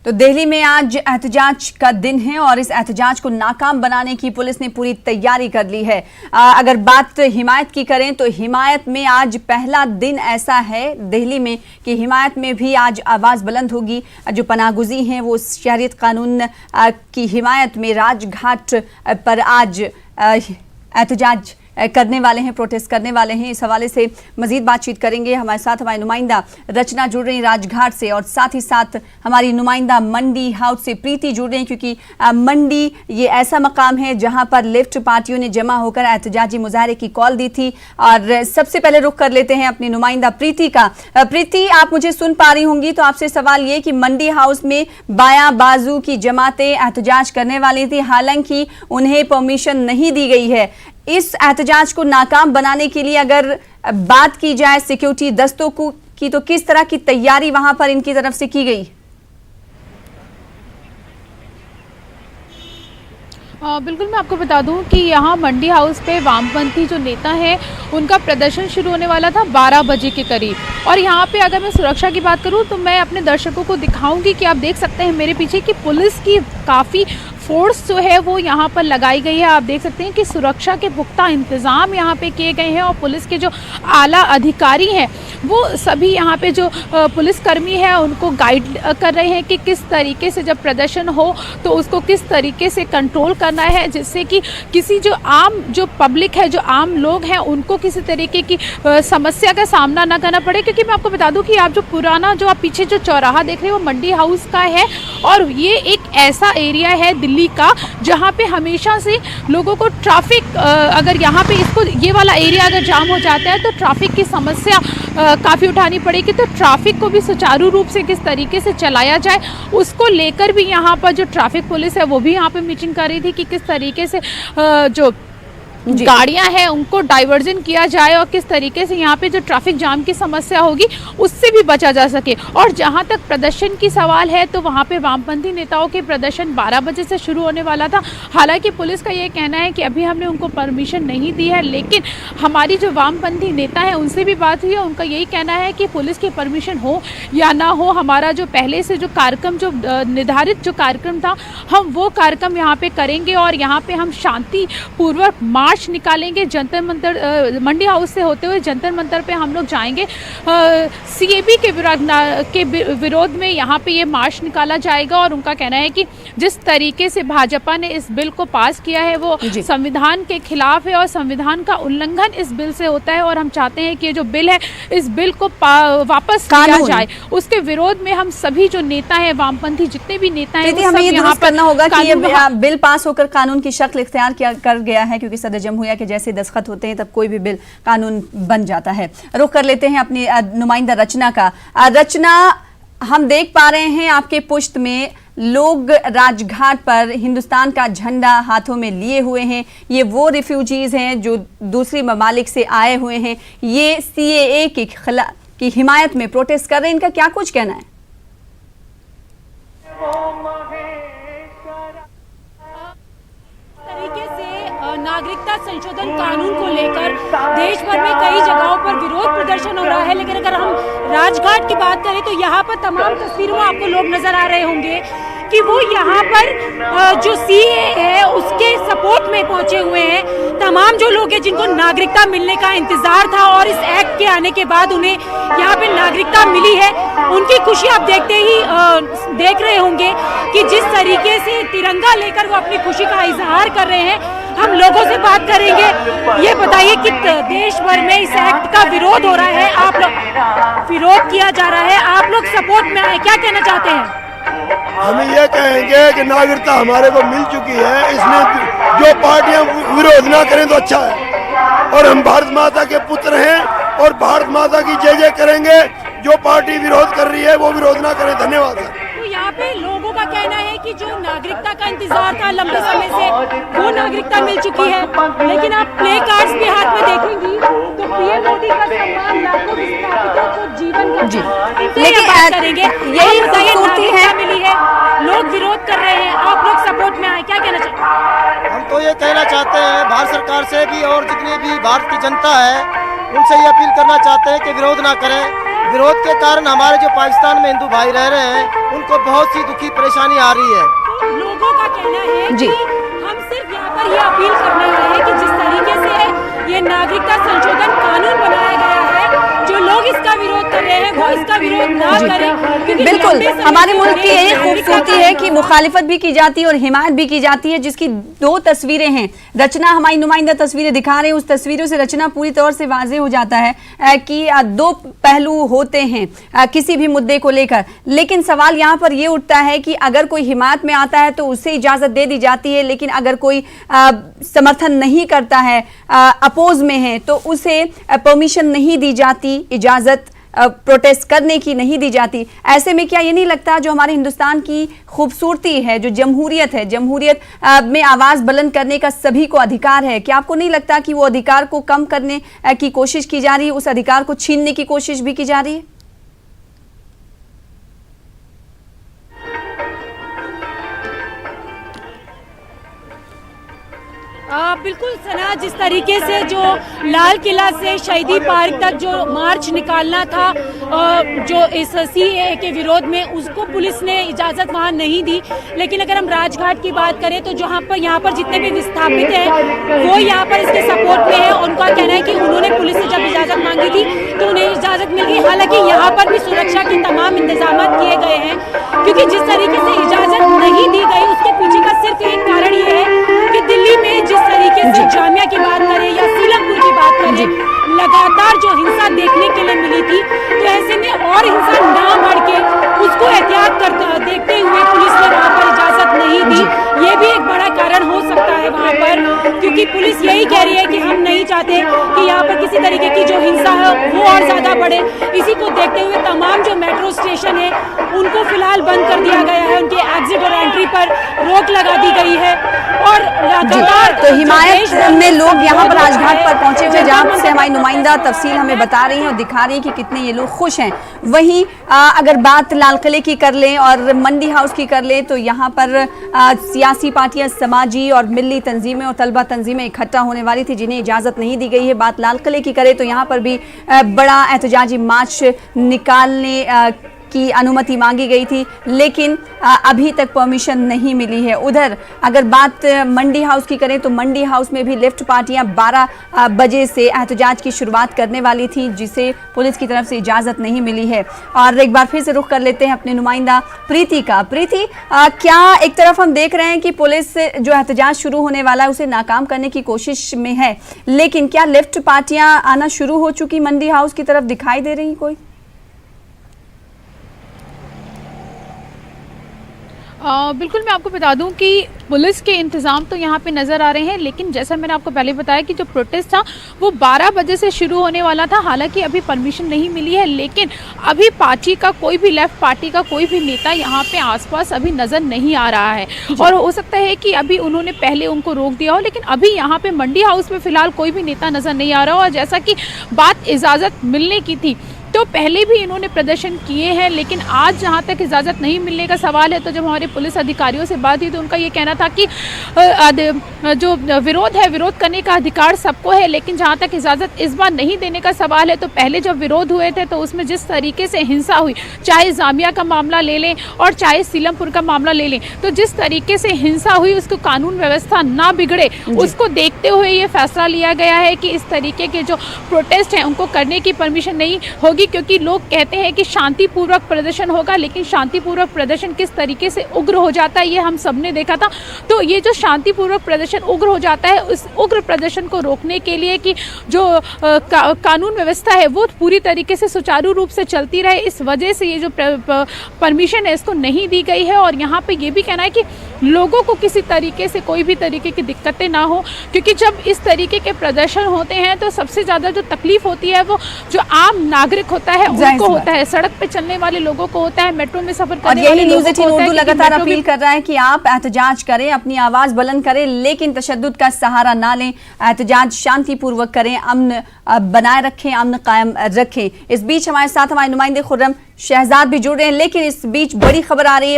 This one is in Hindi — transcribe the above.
तो दिल्ली में आज एहतजाज का दिन है और इस एहतजाज को नाकाम बनाने की पुलिस ने पूरी तैयारी कर ली है। अगर बात हिमायत की करें तो हिमायत में आज पहला दिन ऐसा है दिल्ली में कि हिमायत में भी आज आवाज बुलंद होगी। जो पनाहगुज़ी हैं वो शहरियत कानून की हिमायत में राजघाट पर आज एहतजाज करने वाले हैं, प्रोटेस्ट करने वाले हैं। इस हवाले से मजीद बातचीत करेंगे। हमारे साथ हमारी नुमाइंदा रचना जुड़ रही राजघाट से और साथ ही साथ हमारी नुमाइंदा मंडी हाउस से प्रीति जुड़ रही हैं, क्योंकि मंडी ये ऐसा मकाम है जहां पर लेफ्ट पार्टियों ने जमा होकर एहतजाजी मुजाहरे की कॉल दी थी। और सबसे पहले रुख कर लेते हैं अपनी नुमाइंदा प्रीति का। प्रीति, आप मुझे सुन पा रही होंगी तो आपसे सवाल ये कि मंडी हाउस में बायां बाजू की जमातें एहतजाज करने वाली थी, हालांकि उन्हें परमिशन नहीं दी गई है। इस एहतजाज को नाकाम बनाने के लिए अगर बात की जाए सिक्योरिटी दस्तों की, तो किस तरह की तैयारी वहां पर इनकी तरफ से की गई? बिल्कुल, मैं आपको बता दूं कि यहाँ मंडी हाउस पे वामपंथी जो नेता हैं उनका प्रदर्शन शुरू होने वाला था 12 बजे के करीब। और यहाँ पे अगर मैं सुरक्षा की बात करूँ तो मैं अपने दर्शकों को दिखाऊंगी कि आप देख सकते हैं मेरे पीछे कि पुलिस की काफ़ी फोर्स जो है वो यहाँ पर लगाई गई है। आप देख सकते हैं कि सुरक्षा के पुख्ता इंतज़ाम यहाँ पे किए गए हैं और पुलिस के जो आला अधिकारी हैं वो सभी यहाँ पे जो पुलिसकर्मी है उनको गाइड कर रहे हैं कि किस तरीके से जब प्रदर्शन हो तो उसको किस तरीके से कंट्रोल करना है, जिससे कि किसी जो आम जो पब्लिक है, जो आम लोग हैं, उनको किसी तरीके की समस्या का सामना ना करना पड़े। क्योंकि मैं आपको बता दूं कि आप जो पुराना जो आप पीछे जो चौराहा देख रहे हो वो मंडी हाउस का है और ये एक ऐसा एरिया है दिल्ली का जहाँ पे हमेशा से लोगों को ट्रैफिक, अगर यहाँ पे इसको ये वाला एरिया अगर जाम हो जाता है तो ट्रैफिक की समस्या काफ़ी उठानी पड़ेगी। तो ट्रैफिक को भी सुचारू रूप से किस तरीके से चलाया जाए उसको लेकर भी यहाँ पर जो ट्रैफिक पुलिस है वो भी यहाँ पे मीटिंग कर रही थी कि किस तरीके से जो गाड़ियां हैं उनको डाइवर्जन किया जाए और किस तरीके से यहाँ पे जो ट्रैफिक जाम की समस्या होगी उससे भी बचा जा सके। और जहाँ तक प्रदर्शन की सवाल है तो वहाँ पे वामपंथी नेताओं के प्रदर्शन 12 बजे से शुरू होने वाला था। हालांकि पुलिस का ये कहना है कि अभी हमने उनको परमिशन नहीं दी है, लेकिन हमारी जो वामपंथी नेता है उनसे भी बात हुई है। उनका यही कहना है कि पुलिस की परमिशन हो या ना हो, हमारा जो पहले से जो कार्यक्रम जो निर्धारित जो कार्यक्रम था हम वो कार्यक्रम यहाँ पे करेंगे और यहाँ पे हम शांतिपूर्वक मार्च निकालेंगे। जंतर मंतर मंडी हाउस से होते हुए जंतर मंतर पे हम लोग जाएंगे। सीएबी के विरोध में यहाँ पे ये मार्च निकाला जाएगा और उनका कहना है कि जिस तरीके से भाजपा ने इस बिल को पास किया है वो संविधान के खिलाफ है और संविधान का उल्लंघन इस बिल से होता है और हम चाहते हैं कि ये जो बिल है इस बिल को वापस लिया जाए। उसके विरोध में हम सभी जो नेता हैं, वामपंथी जितने भी नेता हैं, हमें ये दुरुस्त करना होगा कि ये बिल पास होकर कानून की शक्ल इख्तियार कर गया है, क्योंकि सदर जमहूरिया के जैसे दस्तखत होते हैं तब कोई भी बिल कानून बन जाता है। रुख कर लेते हैं अपनी नुमाइंदा रचना का। रचना, हम देख पा रहे हैं आपके पुश्त में लोग राजघाट पर हिंदुस्तान का झंडा हाथों में लिए हुए हैं। ये वो रिफ्यूजीज हैं जो दूसरी ममालिक से आए हुए हैं, ये सीएए की हिमायत में प्रोटेस्ट कर रहे हैं। इनका क्या कुछ कहना है? नागरिकता संशोधन कानून को लेकर देश भर में कई जगहों पर विरोध प्रदर्शन हो रहा है, लेकिन अगर हम राजघाट की बात करें तो यहाँ पर तमाम तस्वीरों में आपको लोग नजर आ रहे होंगे कि वो यहाँ पर जो सीएए है उसके सपोर्ट में पहुंचे हुए हैं। तमाम जो लोग हैं जिनको नागरिकता मिलने का इंतजार था और इस एक्ट के आने के बाद उन्हें यहाँ पे नागरिकता मिली है, उनकी खुशी आप देख रहे होंगे कि जिस तरीके से तिरंगा लेकर वो अपनी खुशी का इजहार कर रहे हैं। हम लोगों से बात करेंगे। ये बताइए कि देश भर में इस एक्ट का विरोध हो रहा है, आप लोग विरोध किया जा रहा है, आप लोग सपोर्ट में आए, क्या कहना चाहते हैं? हम ये कहेंगे कि नागरिकता हमारे को मिल चुकी है, इसमें जो पार्टियां विरोध ना करें तो अच्छा है। और हम भारत माता के पुत्र हैं और भारत माता की जय जय करेंगे। जो पार्टी विरोध कर रही है वो विरोध ना करें। धन्यवाद। तो यहाँ पे लोगों का कहना है कि जो नागरिकता का इंतजार था लंबे समय से वो नागरिकता मिल चुकी है, लेकिन आप प्ले कार्ड्स भी हाथ में देखेंगी तो पीएम मोदी का सम्मान लाखों विस्थापितों को जीवन का लेकिन बात करेंगे। यही बताइए, है मिली है, लोग विरोध कर रहे हैं, आप लोग सपोर्ट में आए, क्या कहना चाहते हैं? हम तो ये कहना चाहते हैं भारत सरकार से भी और जितनी भी भारत की जनता है उनसे ये अपील करना चाहते हैं कि विरोध ना करें। विरोध के कारण हमारे जो पाकिस्तान में हिंदू भाई रह रहे हैं उनको बहुत सी दुखी परेशानी आ रही है। तो लोगों का कहना है जी। कि हम सिर्फ यहाँ पर ये अपील करने आए हैं कि जिस तरीके से ये नागरिकता संशोधन कानून बनाया गया है, जो लोग इसका विरोध कर रहे हैं वो इसका विरोध ना करें, क्योंकि बिल्कुल लंबे समय हमारे से मुल्क की यही नागरिकता खूबसूरती है कि मुखालिफत भी की जाती है और हिमायत भी की जाती है, जिसकी दो तस्वीरें हैं। रचना हमारी नुमाइंदा तस्वीरें दिखा रहे हैं, उस तस्वीरों से रचना पूरी तौर से वाज़ेह हो जाता है कि दो पहलू होते हैं किसी भी मुद्दे को लेकर। लेकिन सवाल यहाँ पर यह उठता है कि अगर कोई हिमायत में आता है तो उसे इजाजत दे दी जाती है, लेकिन अगर कोई समर्थन नहीं करता है, अपोज में है, तो उसे परमिशन नहीं दी जाती, इजाजत प्रोटेस्ट करने की नहीं दी जाती। ऐसे में क्या ये नहीं लगता जो हमारे हिंदुस्तान की खूबसूरती है, जो जमहूरियत है, जमहूरियत में आवाज बुलंद करने का सभी को अधिकार है, क्या आपको नहीं लगता कि वो अधिकार को कम करने की कोशिश की जा रही है, उस अधिकार को छीनने की कोशिश भी की जा रही है? बिल्कुल सना, जिस तरीके से जो लाल किला से शहीदी पार्क तक जो मार्च निकालना था जो इस सीएए के विरोध में, उसको पुलिस ने इजाज़त वहाँ नहीं दी। लेकिन अगर हम राजघाट की बात करें तो जहाँ पर यहाँ पर जितने भी विस्थापित हैं वो यहाँ पर इसके सपोर्ट में है। उनका कहना है कि उन्होंने पुलिस से जब इजाज़त मांगी थी तो उन्हें इजाज़त मिल गई। हालांकि यहाँ पर भी सुरक्षा के तमाम इंतजाम किए गए हैं, क्योंकि जिस तरीके से इजाज़त नहीं दी गई उसके पीछे का सिर्फ एक कारण ये है कि दिल्ली में जिस तरीके से जामिया की बात करें या सीलमपुर की बात करें, लगातार जो हिंसा देखने के लिए मिली थी, तो ऐसे में और हिंसा ना बढ़ के उसको एहतियात देखते हुए पुलिस ने वहाँ पर इजाजत नहीं दी। ये भी एक बड़ा कारण हो सकता है वहाँ पर, क्योंकि पुलिस यही कह रही है कि हम नहीं चाहते कि यहाँ पर किसी तरीके की जो हिंसा है वो और ज्यादा बढ़े। इसी को देखते हुए तमाम जो मेट्रो स्टेशन है उनको फिलहाल बंद कर दिया गया है, उनके एग्जिट और एंट्री पर रोक लगा दी गई है। और लगातार तो हिमायत में लोग यहाँ पर राजघाट पर पहुंचे हुए, जहाँ से हमारी नुमाइंदा तफसील हमें बता रही हैं और दिखा रही हैं कि कितने ये लोग खुश हैं। वहीं अगर बात लाल किले की कर लें और मंडी हाउस की कर लें तो यहाँ पर सियासी पार्टियां, समाजी और मिली तंजीमें और तलबा तंजीमें इकट्ठा होने वाली थी, जिन्हें इजाज़त नहीं दी गई है। बात लाल किले की करें तो यहाँ पर भी बड़ा एहतजाजी मार्च निकालने की अनुमति मांगी गई थी, लेकिन अभी तक परमिशन नहीं मिली है। उधर अगर बात मंडी हाउस की करें तो मंडी हाउस में भी लेफ्ट पार्टियां 12 बजे से एहतजाज की शुरुआत करने वाली थी, जिसे पुलिस की तरफ से इजाज़त नहीं मिली है। और एक बार फिर से रुख कर लेते हैं अपने नुमाइंदा प्रीति का। प्रीति, क्या एक तरफ हम देख रहे हैं कि पुलिस जो एहतजाज शुरू होने वाला है उसे नाकाम करने की कोशिश में है, लेकिन क्या लेफ्ट पार्टियां आना शुरू हो चुकी मंडी हाउस की तरफ, दिखाई दे रही कोई? बिल्कुल, मैं आपको बता दूं कि पुलिस के इंतजाम तो यहाँ पे नज़र आ रहे हैं, लेकिन जैसा मैंने आपको पहले बताया कि जो प्रोटेस्ट था वो 12 बजे से शुरू होने वाला था। हालांकि अभी परमिशन नहीं मिली है, लेकिन अभी पार्टी का कोई भी, लेफ्ट पार्टी का कोई भी नेता यहाँ पे आसपास अभी नज़र नहीं आ रहा है। और हो सकता है कि अभी उन्होंने पहले उनको रोक दिया हो, लेकिन अभी यहाँ पे मंडी हाउस में फ़िलहाल कोई भी नेता नज़र नहीं आ रहा हो। और जैसा कि बात इजाज़त मिलने की थी तो पहले भी इन्होंने प्रदर्शन किए हैं, लेकिन आज जहां तक इजाज़त नहीं मिलने का सवाल है, तो जब हमारे पुलिस अधिकारियों से बात हुई तो उनका ये कहना था कि जो विरोध है, विरोध करने का अधिकार सबको है, लेकिन जहां तक इजाज़त इस बार नहीं देने का सवाल है, तो पहले जब विरोध हुए थे तो उसमें जिस तरीके से हिंसा हुई, चाहे जामिया का मामला ले लें और चाहे सीलमपुर का मामला ले लें, तो जिस तरीके से हिंसा हुई उसको कानून व्यवस्था ना बिगड़े, उसको देखते हुए ये फैसला लिया गया है कि इस तरीके के जो प्रोटेस्ट हैं उनको करने की परमिशन नहीं होगी, क्योंकि लोग कहते हैं कि शांतिपूर्वक प्रदर्शन होगा, लेकिन शांतिपूर्वक प्रदर्शन किस तरीके से उग्र हो जाता है ये हम सबने देखा था। तो ये जो शांतिपूर्वक प्रदर्शन उग्र हो जाता है, उस उग्र प्रदर्शन को रोकने के लिए कि जो कानून व्यवस्था है वो पूरी तरीके से सुचारू रूप से चलती रहे, इस वजह से ये जो परमिशन है इसको नहीं दी गई है। और यहाँ पे ये भी कहना है कि लोगों को किसी तरीके से कोई भी तरीके की दिक्कतें ना हो, क्योंकि जब इस तरीके के प्रदर्शन होते हैं तो सबसे ज़्यादा जो तकलीफ होती है वो जो आम नागरिक होता है उनको होता है, सड़क पे चलने वाले लोगों को होता है, मेट्रो में सफर करने वाले लोगों को होता है। उर्दू लगातार अपील कर रहा है कि आप एहतजाज करें, अपनी आवाज बुलंद करें, लेकिन तशद्दुद का सहारा ना लें, एहतजाज शांतिपूर्वक करें, अमन बनाए रखें, अमन कायम रखें। इस बीच हमारे साथ हमारे नुमाइंदे खुर्रम शहजाद भी जुड़ रहे हैं, लेकिन इस बीच बड़ी खबर आ रही है